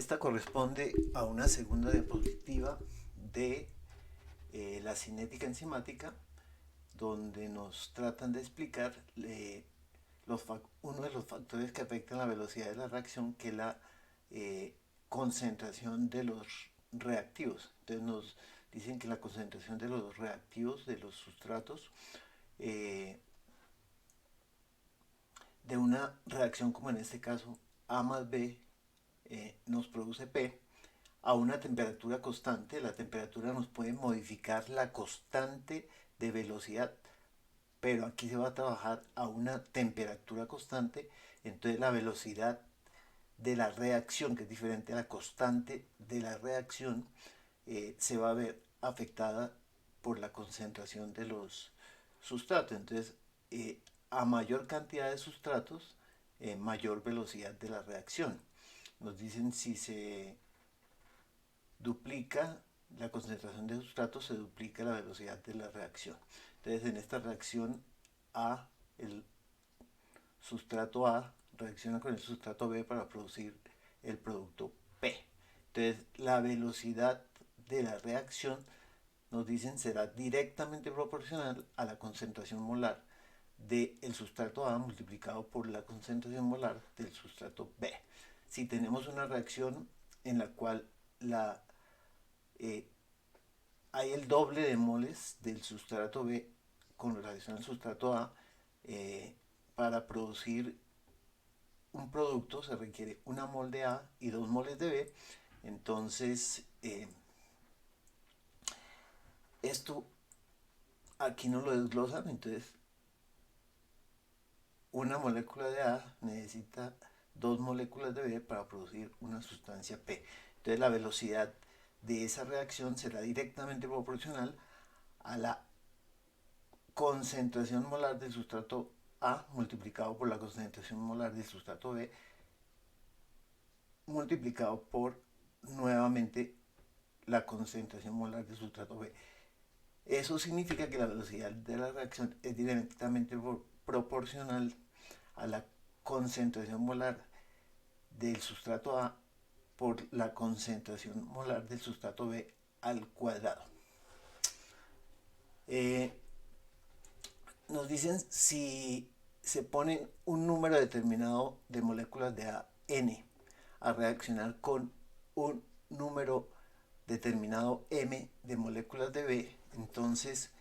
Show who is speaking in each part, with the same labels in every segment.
Speaker 1: Esta corresponde a una segunda diapositiva de la cinética enzimática, donde nos tratan de explicar uno de los factores que afectan la velocidad de la reacción, que es la concentración de los reactivos. Entonces nos dicen que la concentración de los reactivos, de los sustratos, de una reacción como en este caso A más B nos produce P a una temperatura constante. La temperatura nos puede modificar la constante de velocidad, pero aquí se va a trabajar a una temperatura constante. Entonces la velocidad de la reacción, que es diferente a la constante de la reacción, se va a ver afectada por la concentración de los sustratos. Entonces, a mayor cantidad de sustratos, mayor velocidad de la reacción. Nos dicen si se duplica la concentración de sustratos, se duplica la velocidad de la reacción. Entonces, en esta reacción A, el sustrato A reacciona con el sustrato B para producir el producto P. Entonces, la velocidad de la reacción, nos dicen, será directamente proporcional a la concentración molar del sustrato A multiplicado por la concentración molar del sustrato B. Si tenemos una reacción en la cual eh, hay el doble de moles del sustrato B con relación al sustrato A, para producir un producto se requiere una mol de A y 2 moles de B. Entonces, esto aquí no lo desglosan. Entonces, una molécula de A necesita 2 moléculas de B para producir una sustancia P. Entonces, la velocidad de esa reacción será directamente proporcional a la concentración molar del sustrato A multiplicado por la concentración molar del sustrato B multiplicado por nuevamente la concentración molar del sustrato B. Eso significa que la velocidad de la reacción es directamente proporcional a la concentración molar del sustrato A por la concentración molar del sustrato B al cuadrado. Nos dicen si se pone un número determinado de moléculas de A, N, a reaccionar con un número determinado M de moléculas de B, entonces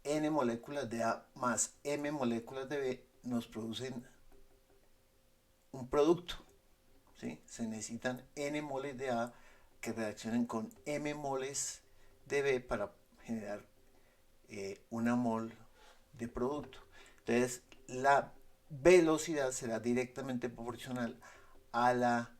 Speaker 1: N moléculas de A más M moléculas de B nos producen un producto, ¿sí? Se necesitan N moles de A que reaccionen con M moles de B para generar una mol de producto. Entonces, la velocidad será directamente proporcional a la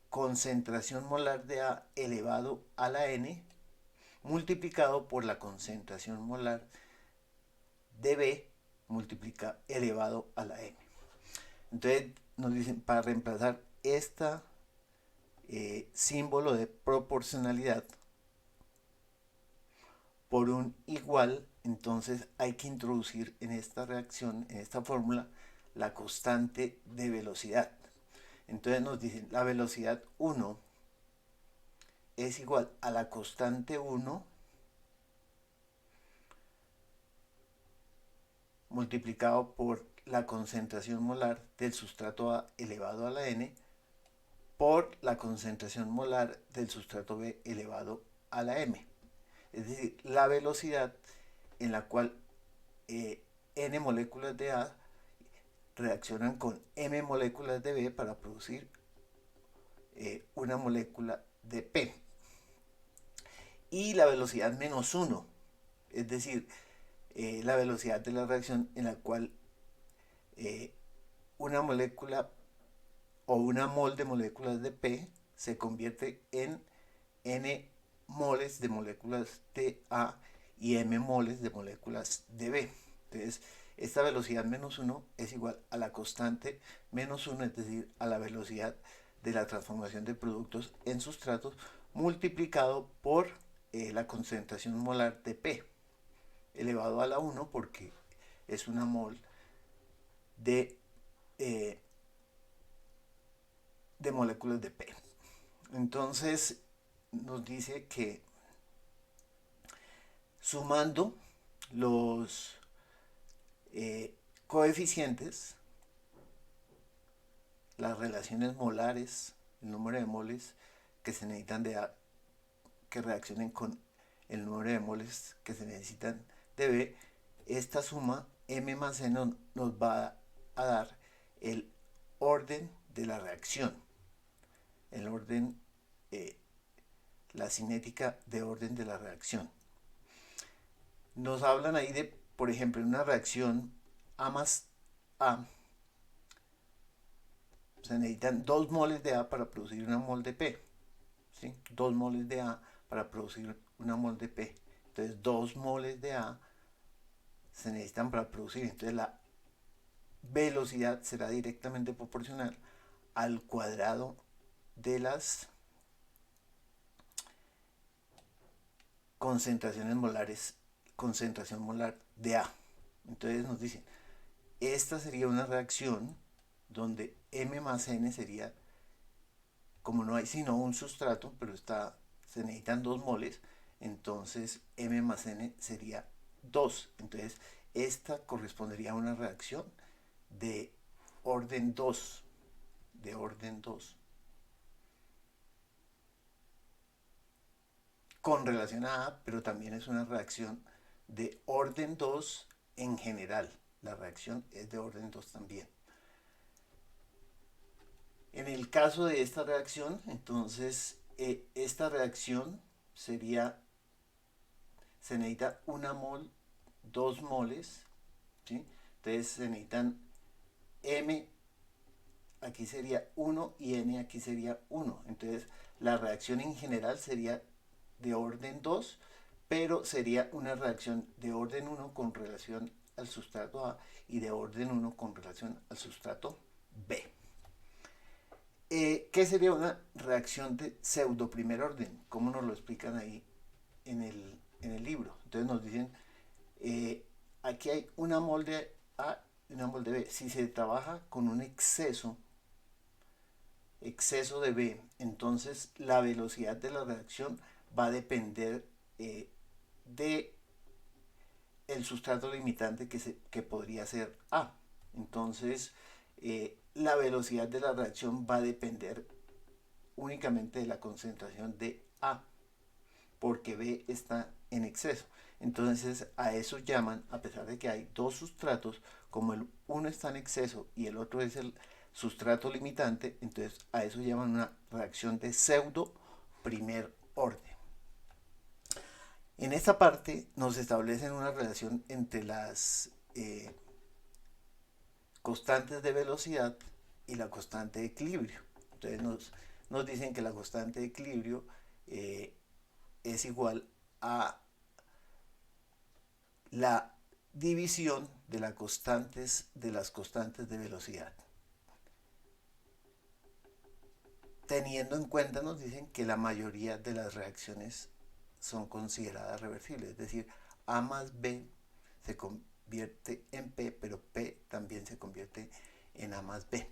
Speaker 1: concentración molar de A elevado a la N multiplicado por la concentración molar de B elevado a la M. Entonces nos dicen, para reemplazar este símbolo de proporcionalidad por un igual, entonces hay que introducir en esta reacción, en esta fórmula, la constante de velocidad. Entonces nos dicen, la velocidad 1 es igual a la constante 1 multiplicado por la concentración molar del sustrato A elevado a la N por la concentración molar del sustrato B elevado a la M. Es decir, la velocidad en la cual N moléculas de A reaccionan con M moléculas de B para producir una molécula de P. Y la velocidad menos 1, es decir, la velocidad de la reacción en la cual una molécula o una mol de moléculas de P se convierte en N moles de moléculas de A y M moles de moléculas de B. Entonces, esta velocidad menos 1 es igual a la constante menos 1, es decir, a la velocidad de la transformación de productos en sustratos multiplicado por la concentración molar de P elevado a la 1, porque es una mol de de moléculas de P. Entonces nos dice que sumando los coeficientes, las relaciones molares, el número de moles que se necesitan de A, que reaccionen con el número de moles que se necesitan de B, esta suma M más N nos va a dar el orden de la reacción, el orden, la cinética de orden de la reacción. Nos hablan ahí de, por ejemplo, en una reacción A más A, se necesitan 2 moles de A para producir una mol de P. ¿Sí? 2 moles de A para producir una mol de P. Entonces 2 moles de A se necesitan para producir. Entonces la velocidad será directamente proporcional al cuadrado de las concentraciones molares, concentración molar de A. Entonces nos dicen, esta sería una reacción donde M más N sería, como no hay sino un sustrato, pero se necesitan 2 moles, entonces M más N sería 2. Entonces esta correspondería a una reacción de orden 2, de orden 2, con relación a A, pero también es una reacción de orden 2 en general. La reacción es de orden 2 también. En el caso de esta reacción, entonces, esta reacción sería, se necesita una mol, 2 moles, ¿sí? Entonces se necesitan M, aquí sería 1 y N aquí sería 1. Entonces la reacción en general sería de orden 2, pero sería una reacción de orden 1 con relación al sustrato A y de orden 1 con relación al sustrato B. ¿Qué sería una reacción de pseudo primer orden? ¿Cómo nos lo explican ahí en el libro? Entonces nos dicen, aquí hay una mol de A y una mol de B. Si se trabaja con un exceso de B, entonces la velocidad de la reacción va a depender de el sustrato limitante que podría ser A. Entonces, la velocidad de la reacción va a depender únicamente de la concentración de A, porque B está en exceso. Entonces a eso llaman, a pesar de que hay 2 sustratos, como el uno está en exceso y el otro es el sustrato limitante, entonces a eso llaman una reacción de pseudo primer orden. En esta parte nos establecen una relación entre las constantes de velocidad y la constante de equilibrio. Entonces nos dicen que la constante de equilibrio es igual a la división de las constantes de velocidad. Teniendo en cuenta, nos dicen que la mayoría de las reacciones son consideradas reversibles, es decir, A más B se convierte en P, pero P también se convierte en A más B.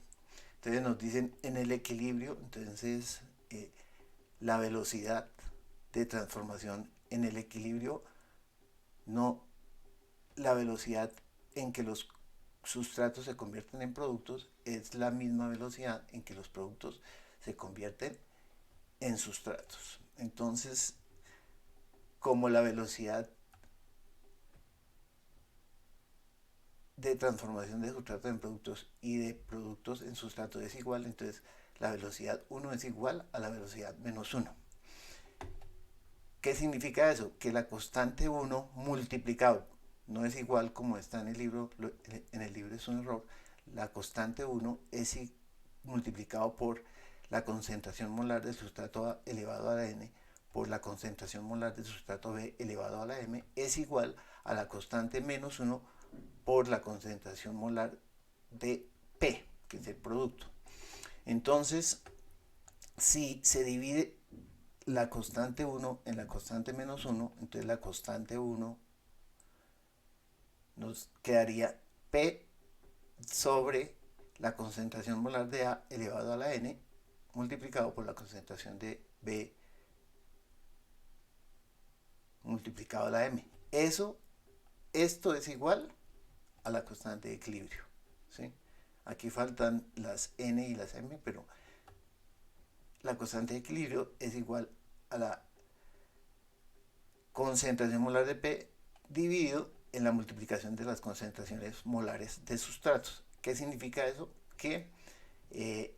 Speaker 1: Entonces nos dicen en el equilibrio, entonces la velocidad de transformación en el equilibrio, no la velocidad en que los sustratos se convierten en productos es la misma velocidad en que los productos se convierten en sustratos. Entonces, como la velocidad de transformación de sustratos en productos y de productos en sustratos es igual, entonces la velocidad 1 es igual a la velocidad menos 1. ¿Qué significa eso? Que la constante 1 multiplicado no es igual como está en el libro es un error. La constante 1 es multiplicado por la concentración molar del sustrato A elevado a la N por la concentración molar del sustrato B elevado a la M es igual a la constante menos 1 por la concentración molar de P, que es el producto. Entonces, si se divide la constante 1 en la constante menos 1, entonces la constante 1 nos quedaría P sobre la concentración molar de A elevado a la N multiplicado por la concentración de B multiplicado a la M. Esto es igual a la constante de equilibrio, ¿sí? Aquí faltan las N y las M, pero la constante de equilibrio es igual a la concentración molar de P dividido en la multiplicación de las concentraciones molares de sustratos. ¿Qué significa eso? Que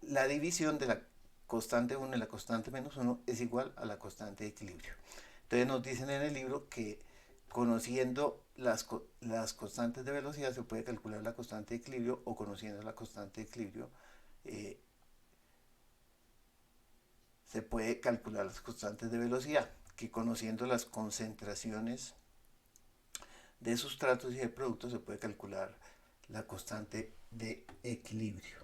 Speaker 1: la división de la constante 1 y la constante menos 1 es igual a la constante de equilibrio. Entonces nos dicen en el libro que conociendo las constantes de velocidad se puede calcular la constante de equilibrio, o conociendo la constante de equilibrio se puede calcular las constantes de velocidad, que conociendo las concentraciones de sustratos y de productos se puede calcular la constante de equilibrio.